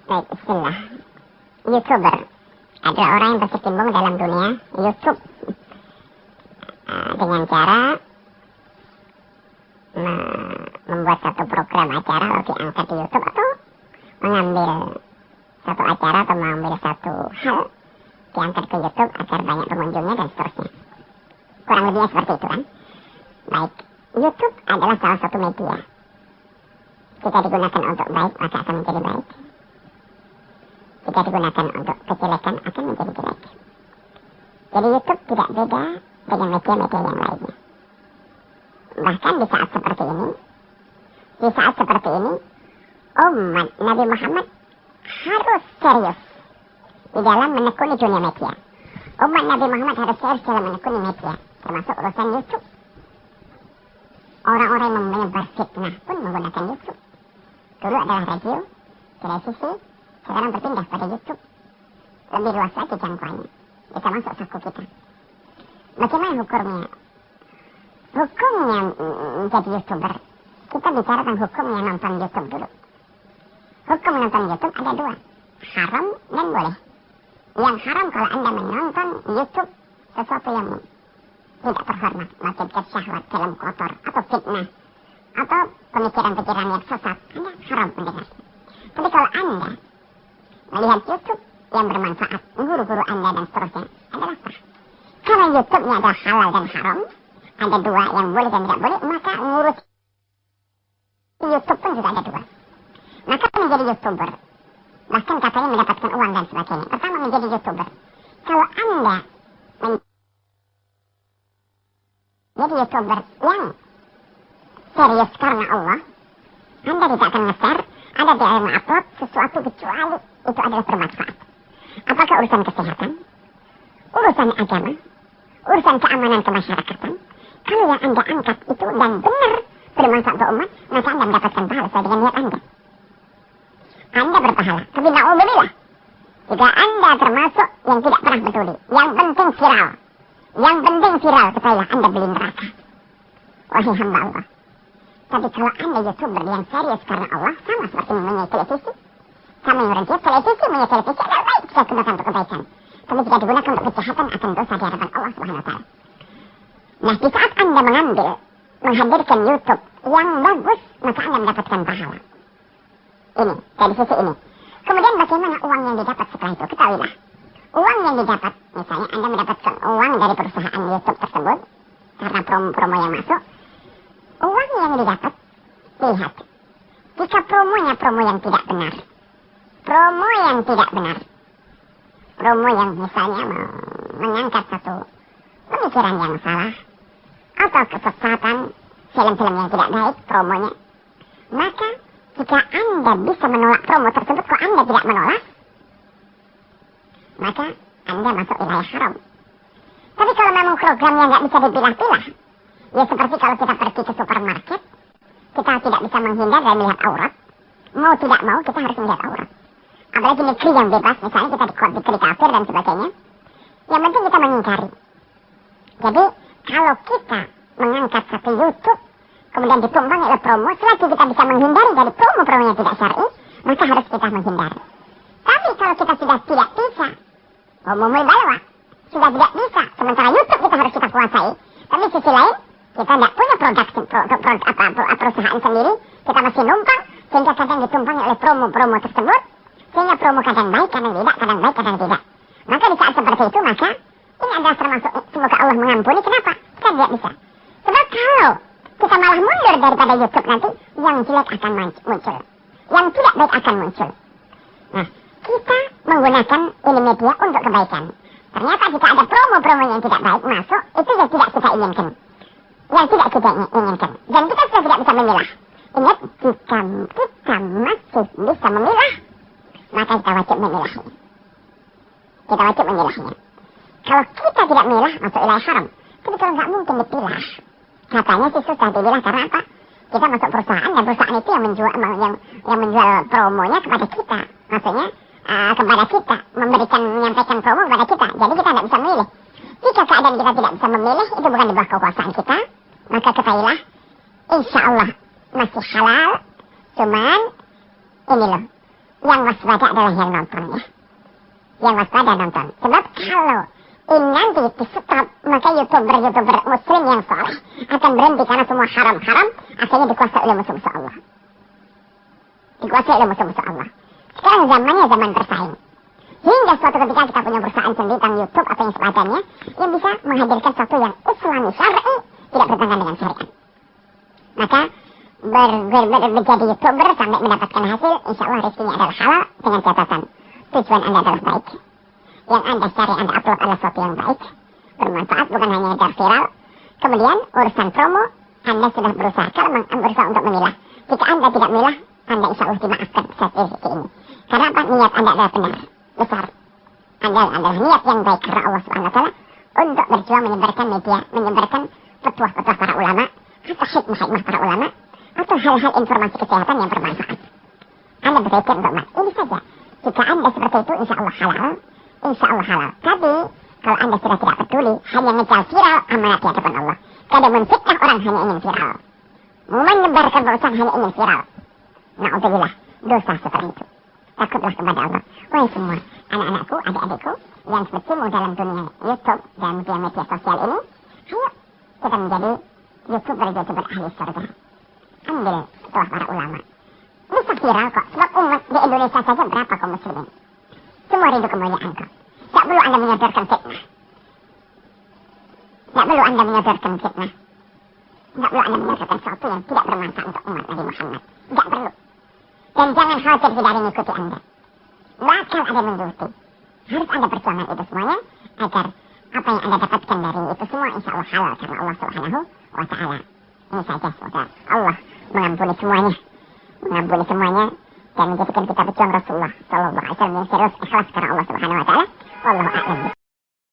Baik, bismillah. YouTuber adalah orang yang berkecimpung dalam dunia YouTube dengan cara membuat satu program acara lalu diangkat di YouTube, atau mengambil satu acara atau mengambil satu hal diangkat ke YouTube agar banyak pengunjungnya dan seterusnya. Kurang lebihnya seperti itu kan. Baik, YouTube adalah salah satu media. Jika digunakan untuk baik, maka akan menjadi baik. Jika digunakan untuk kejelekan, akan menjadi jelek. Jadi YouTube tidak beda dengan media-media yang lainnya. Bahkan di saat seperti ini, umat Nabi Muhammad harus serius di dalam menekuni dunia media. Umat Nabi Muhammad harus serius dalam menekuni media, termasuk urusan YouTube. Orang-orang yang menyebar fitnah pun menggunakan YouTube. Dulu adalah radio, televisi, sekarang berpindah pada YouTube. Lebih luas lagi jangkauannya, bisa masuk saku kita. Bagaimana hukumnya? Hukumnya menjadi YouTuber. Kita bicara tentang hukumnya nonton YouTube dulu. Hukum menonton YouTube ada dua, haram dan boleh. Yang haram kalau Anda menonton YouTube sesuatu yang tidak terhormat, mengakibatkan syahwat, film kotor, atau fitnah, atau pemikiran-pikiran yang sesat, Anda haram mendengar. Tapi kalau Anda melihat YouTube yang bermanfaat, guru-guru Anda dan seterusnya, adalah sah. Kalau YouTube-nya ada halal dan haram, ada dua yang boleh dan tidak boleh, maka ngurus YouTube pun juga ada dua. Maka menjadi YouTuber, bahkan katanya mendapatkan uang dan sebagainya. Pertama, menjadi YouTuber. Kalau Anda menjadi YouTuber yang serius karena Allah, Anda tidak akan nge-share, Anda tidak akan upload sesuatu kecuali itu adalah bermanfaat. Apakah urusan kesehatan, urusan agama, urusan keamanan kemasyarakatan, kalau yang Anda angkat itu dan benar bermanfaat untuk umat, maka Anda mendapatkan pahala sesuai dengan niat Anda. Anda berpahala. Tapi na'udzubillah, jika Anda termasuk yang tidak pernah peduli, yang penting viral, ketahuilah Anda beli neraka. Wahai hamba Allah. Tapi kalau Anda YouTuber yang serius karena Allah, sama seperti mempunyai televisi, sama yang orang televisi adalah baik jika digunakan untuk kebaikan. Tapi jika digunakan untuk kejahatan, akan dosa di hadapan Allah Subhanahu wa Ta'ala. Nah, di saat Anda menghadirkan YouTube yang bagus, maka Anda mendapatkan pahala. Ini, dari sisi ini. Kemudian bagaimana uang yang didapat setelah itu? Ketahuilah, uang yang didapat, misalnya Anda mendapatkan uang dari perusahaan YouTube tersebut, karena promo yang masuk, uang yang didapat, lihat. Jika promonya promo yang tidak benar, promo yang misalnya mengangkat satu pemikiran yang salah, atau kesesatan, film-film yang tidak baik promonya, maka jika Anda bisa menolak promo tersebut, kok Anda tidak menolak, maka Anda masuk wilayah haram. Tapi kalau memang programnya nggak bisa dipilah-pilah, ya seperti kalau kita pergi ke supermarket, kita tidak bisa menghindar dari melihat aurat, mau tidak mau kita harus melihat aurat. Apalagi negeri yang bebas, misalnya kita di negeri kafir dan sebagainya, yang penting kita mengingkari. Jadi kalau kita mengangkat satu YouTube, kemudian ditumpangi oleh promo, selagi kita bisa menghindari dari promo-promo yang tidak syar'i, maka harus kita menghindari. Tapi kalau kita sudah tidak bisa, umumul balwa, sudah tidak bisa, sementara YouTube kita harus kita kuasai, tapi sisi lain, kita tidak punya perusahaan sendiri, kita masih numpang, sehingga kadang ditumpangi oleh promo-promo tersebut, sehingga promo kadang baik, kadang tidak, kadang baik, kadang tidak. Maka di saat seperti itu, maka ini adalah termasuk, semoga Allah mengampuni, kenapa? Kita tidak bisa. Sebab kalau kita malah mundur daripada YouTube nanti, yang jelek akan muncul, yang tidak baik akan muncul. Nah, kita menggunakan ini media untuk kebaikan. Ternyata jika ada promo-promo yang tidak baik masuk, itu yang tidak kita inginkan. Yang tidak kita inginkan. Dan kita sudah tidak bisa memilah. Ingat, jika kita masih bisa memilah, maka kita wajib memilahnya. Kalau kita tidak memilah, masuk wilayah haram. Tapi kalau nggak mungkin dipilah, katanya sih susah dibilang, karena apa? Kita masuk perusahaan, dan perusahaan itu yang menjual promonya kepada kita. Maksudnya kepada kita, menyampaikan promo kepada kita. Jadi kita tidak bisa memilih. Jika keadaan kita tidak bisa memilih, itu bukan di bawah kekuasaan kita, maka ketahuilah, insya Allah masih halal. Cuman ini loh, yang waspada adalah yang nonton ya. Yang waspada nonton. Sebab kalau ini nanti di stop, maka youtuber muslim yang saleh akan berhenti karena semua haram-haram akhirnya dikuasai oleh musuh-musuh Allah. Dikuasai oleh musuh-musuh Allah. Sekarang zamannya zaman bersaing. Hingga suatu ketika kita punya perusahaan sendiri tentang YouTube atau yang sebagainya yang bisa menghadirkan sesuatu yang islami syar'i, tidak bertentangan dengan syariat. Maka menjadi YouTuber sampai mendapatkan hasil, insya Allah rezekinya adalah halal dengan catatan tujuan Anda adalah baik. Yang Anda cari, Anda upload adalah sesuatu yang baik, bermanfaat, bukan hanya dar viral. Kemudian urusan promo, Anda sudah berusaha untuk memilah. Jika Anda tidak memilah, Anda insya Allah dimaafkan rezeki ini. Karena apa? Niat Anda adalah benar, besar. Anda adalah niat yang baik karena Allah Subhanahu Wa Taala untuk berjuang menyebarkan media, menyebarkan petuah-petuah para ulama, atau hikmah para ulama, atau hal-hal informasi kesehatan yang bermanfaat. Anda berpikir untuk ini saja. Jika Anda seperti itu, insya Allah halal. Insya Allah halal. Tapi kalau Anda sudah tidak peduli, hanya ngejar viral, amanat di hadapan Allah. Kadang menfitnah orang hanya ingin viral, menyebarkan perusahaan hanya ingin viral. Na'udzubillah, dosa seperti itu. Takutlah kepada Allah. Wahai semua anak-anakku, adik-adikku yang berkecimpung dalam dunia YouTube dan media sosial ini, ayo kita menjadi YouTuber ahli surga. Ambil petuah para ulama. Bisa viral kok, sebab umat di Indonesia saja berapa kaum muslimin. Semua rindu kemuliaan kok. Tak perlu Anda menyodorkan fitnah. Tak perlu Anda menyodorkan fitnah. Tak perlu Anda menyodorkan sesuatu yang tidak bermanfaat untuk umat Nabi Muhammad. Tak perlu. Dan jangan khawatir tidak ada yang mengikuti Anda. Bakal ada mengikuti. Harus Anda perjuangkan itu semuanya agar apa yang Anda dapatkan dari itu semua insya Allah halal karena Allah Subhanahu Wa Taala. Ini saja semoga Allah mengampuni semuanya. Mengampuni semuanya dan menjadikan kita pejuang Rasulullah sallallahu alaihi wasallam yang serius ikhlas karena Allah Subhanahu Wa Taala. Wallahu a'lam.